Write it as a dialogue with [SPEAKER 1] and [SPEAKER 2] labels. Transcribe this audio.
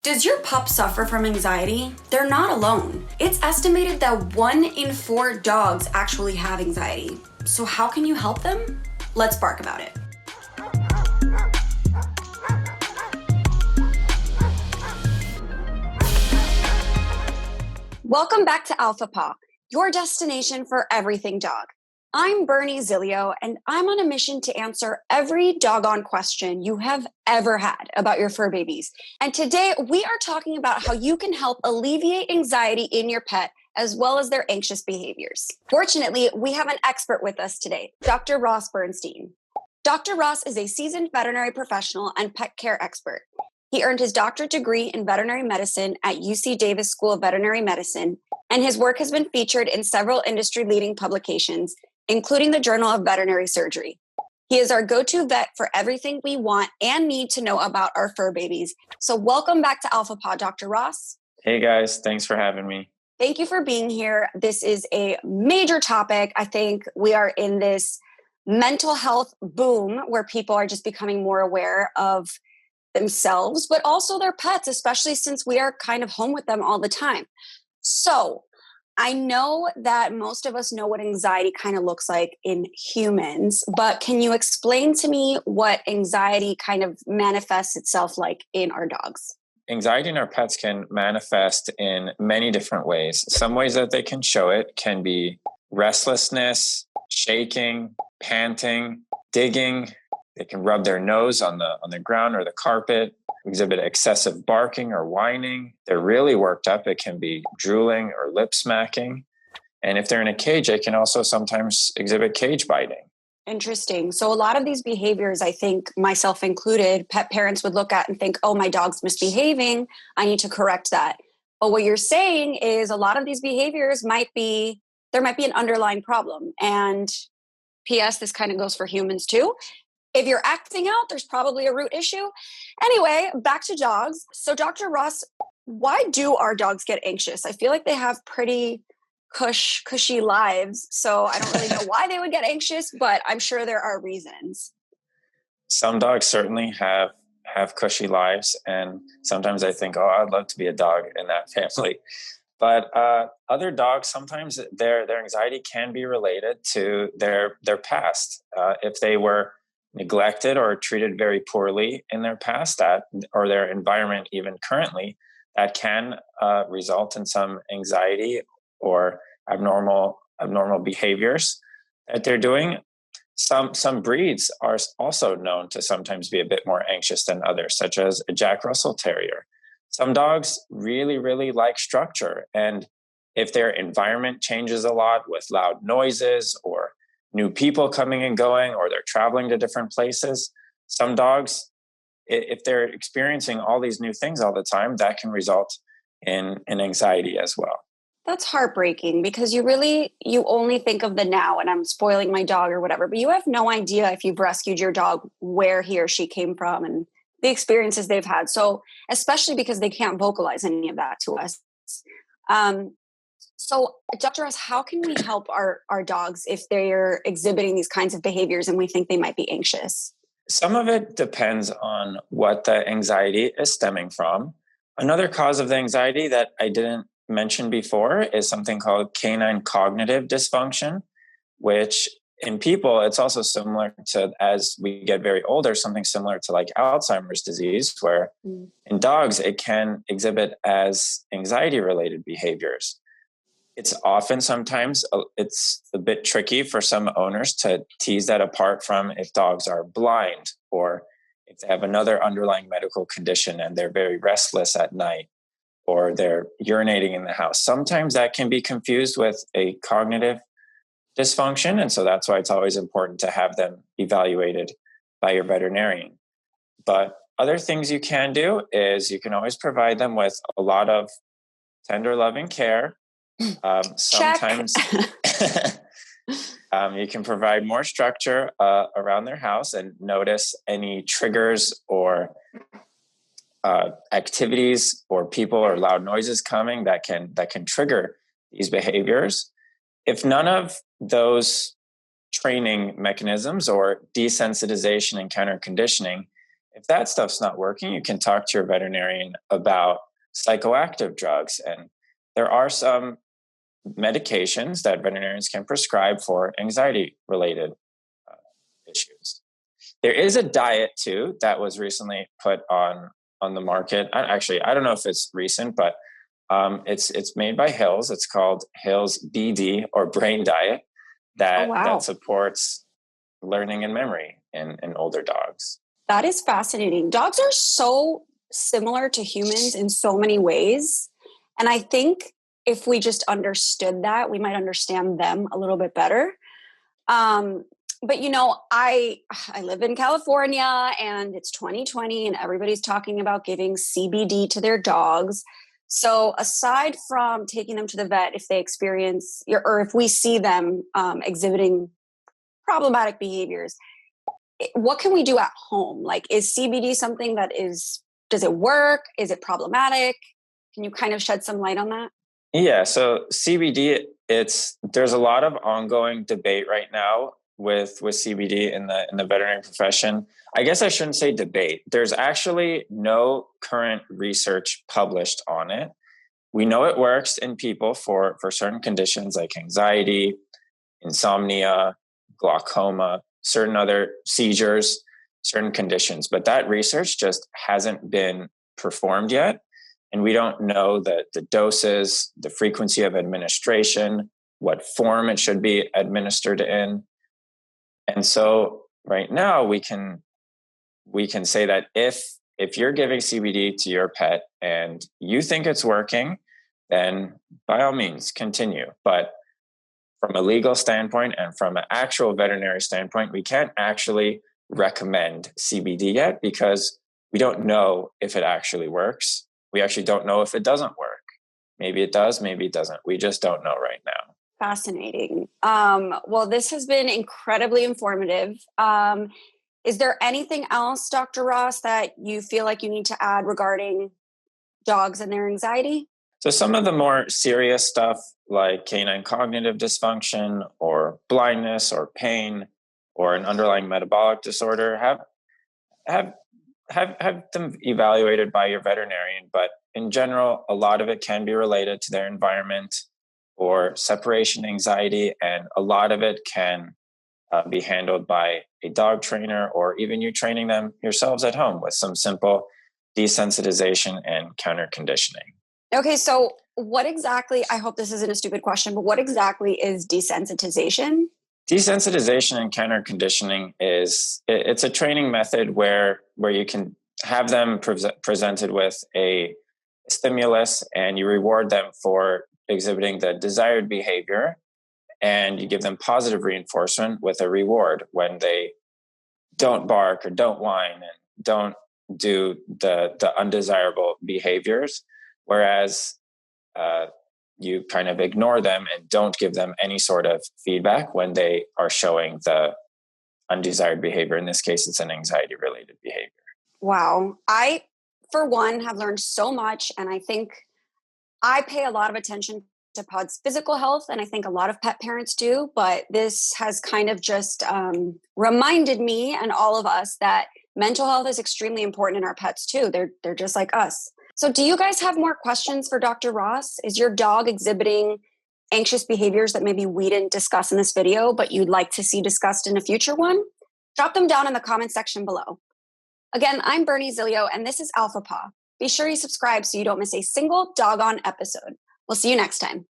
[SPEAKER 1] Does your pup suffer from anxiety? They're not alone. It's estimated that 1 in 4 dogs actually have anxiety. So how can you help them? Let's bark about it. Welcome back to Alpha Paw, your destination for everything dog. I'm Bernie Zilio, and I'm on a mission to answer every doggone question you have ever had about your fur babies. And today we are talking about how you can help alleviate anxiety in your pet as well as their anxious behaviors. Fortunately, we have an expert with us today, Dr. Ross Bernstein. Dr. Ross is a seasoned veterinary professional and pet care expert. He earned his doctorate degree in veterinary medicine at UC Davis School of Veterinary Medicine, and his work has been featured in several industry-leading publications, including the Journal of Veterinary Surgery. He is our go-to vet for everything we want and need to know about our fur babies. So welcome back to Alpha Pod, Dr. Ross.
[SPEAKER 2] Hey guys, thanks for having me.
[SPEAKER 1] Thank you for being here. This is a major topic. I think we are in this mental health boom where people are just becoming more aware of themselves, but also their pets, especially since we are kind of home with them all the time. So I know that most of us know what anxiety kind of looks like in humans, but can you explain to me what anxiety kind of manifests itself like in our dogs?
[SPEAKER 2] Anxiety in our pets can manifest in many different ways. Some ways that they can show it can be restlessness, shaking, panting, digging. They can rub their nose on the ground or the carpet, exhibit excessive barking or whining. They're really worked up. It can be drooling or lip smacking. And if they're in a cage, they can also sometimes exhibit cage biting.
[SPEAKER 1] Interesting. So a lot of these behaviors, I think myself included, pet parents would look at and think, oh, my dog's misbehaving. I need to correct that. But what you're saying is a lot of these behaviors there might be an underlying problem. And P.S., this kind of goes for humans too. If you're acting out, there's probably a root issue. Anyway, back to dogs. So Dr. Ross, why do our dogs get anxious? I feel like they have pretty cushy lives. So I don't really know why they would get anxious, but I'm sure there are reasons.
[SPEAKER 2] Some dogs certainly have cushy lives. And sometimes I think, oh, I'd love to be a dog in that family. But other dogs, sometimes their anxiety can be related to their past. If they were neglected or treated very poorly in their past, or their environment even currently, that can result in some anxiety or abnormal behaviors that they're doing. Some breeds are also known to sometimes be a bit more anxious than others, such as a Jack Russell Terrier. Some dogs really, really like structure. And if their environment changes a lot with loud noises or new people coming and going, or they're traveling to different places, some dogs, if they're experiencing all these new things all the time, that can result in anxiety as well.
[SPEAKER 1] That's heartbreaking because you only think of the now and I'm spoiling my dog or whatever, but you have no idea if you've rescued your dog, where he or she came from and the experiences they've had. So especially because they can't vocalize any of that to us. So Dr. Ross, how can we help our dogs if they're exhibiting these kinds of behaviors and we think they might be anxious?
[SPEAKER 2] Some of it depends on what the anxiety is stemming from. Another cause of the anxiety that I didn't mention before is something called canine cognitive dysfunction, which in people, it's also similar to, as we get very older, something similar to like Alzheimer's disease, where in dogs, it can exhibit as anxiety-related behaviors. It's sometimes it's a bit tricky for some owners to tease that apart from if dogs are blind or if they have another underlying medical condition and they're very restless at night or they're urinating in the house. Sometimes that can be confused with a cognitive dysfunction. And so that's why it's always important to have them evaluated by your veterinarian. But other things you can do is you can always provide them with a lot of tender, loving care. Sometimes you can provide more structure around their house and notice any triggers or activities or people or loud noises coming that can trigger these behaviors. If none of those training mechanisms or desensitization and counter conditioning, if that stuff's not working, you can talk to your veterinarian about psychoactive drugs. And there are some medications that veterinarians can prescribe for anxiety related issues. There is a diet too that was recently put on the market. I don't know if it's recent, but it's made by Hills. It's called Hills BD or Brain Diet
[SPEAKER 1] Oh,
[SPEAKER 2] that
[SPEAKER 1] wow.
[SPEAKER 2] supports learning and memory in older dogs.
[SPEAKER 1] That is fascinating. Dogs are so similar to humans in so many ways. And I think if we just understood that, we might understand them a little bit better. But I live in California and it's 2020 and everybody's talking about giving CBD to their dogs. So aside from taking them to the vet if they experience or if we see them exhibiting problematic behaviors, what can we do at home? Like, is CBD something does it work? Is it problematic? Can you kind of shed some light on that?
[SPEAKER 2] Yeah, so CBD, there's a lot of ongoing debate right now with CBD in the veterinary profession. I guess I shouldn't say debate. There's actually no current research published on it. We know it works in people for certain conditions like anxiety, insomnia, glaucoma, certain other seizures, certain conditions, but that research just hasn't been performed yet. And we don't know the doses, the frequency of administration, what form it should be administered in. And so right now we can say that if you're giving CBD to your pet and you think it's working, then by all means continue. But from a legal standpoint and from an actual veterinary standpoint, we can't actually recommend CBD yet because we don't know if it actually works. We actually don't know if it doesn't work. Maybe it does, maybe it doesn't. We just don't know right now.
[SPEAKER 1] Fascinating. Well, this has been incredibly informative. Is there anything else, Dr. Ross, that you feel like you need to add regarding dogs and their anxiety?
[SPEAKER 2] So some of the more serious stuff like canine cognitive dysfunction or blindness or pain or an underlying metabolic disorder have them evaluated by your veterinarian. But in general, a lot of it can be related to their environment or separation anxiety, and a lot of it can be handled by a dog trainer or even you training them yourselves at home with some simple desensitization and counter conditioning.
[SPEAKER 1] Okay, so what exactly, I hope this isn't a stupid question, but what exactly is desensitization?
[SPEAKER 2] Desensitization and counter conditioning it's a training method where you can have them presented with a stimulus and you reward them for exhibiting the desired behavior, and you give them positive reinforcement with a reward when they don't bark or don't whine and don't do the undesirable behaviors, whereas you kind of ignore them and don't give them any sort of feedback when they are showing the undesired behavior. In this case, it's an anxiety related behavior.
[SPEAKER 1] Wow. I, for one, have learned so much. And I think I pay a lot of attention to Pod's physical health. And I think a lot of pet parents do. But this has kind of just reminded me and all of us that mental health is extremely important in our pets too. They're just like us. So do you guys have more questions for Dr. Ross? Is your dog exhibiting anxious behaviors that maybe we didn't discuss in this video, but you'd like to see discussed in a future one? Drop them down in the comment section below. Again, I'm Bernie Zilio, and this is Alpha Paw. Be sure you subscribe so you don't miss a single doggone episode. We'll see you next time.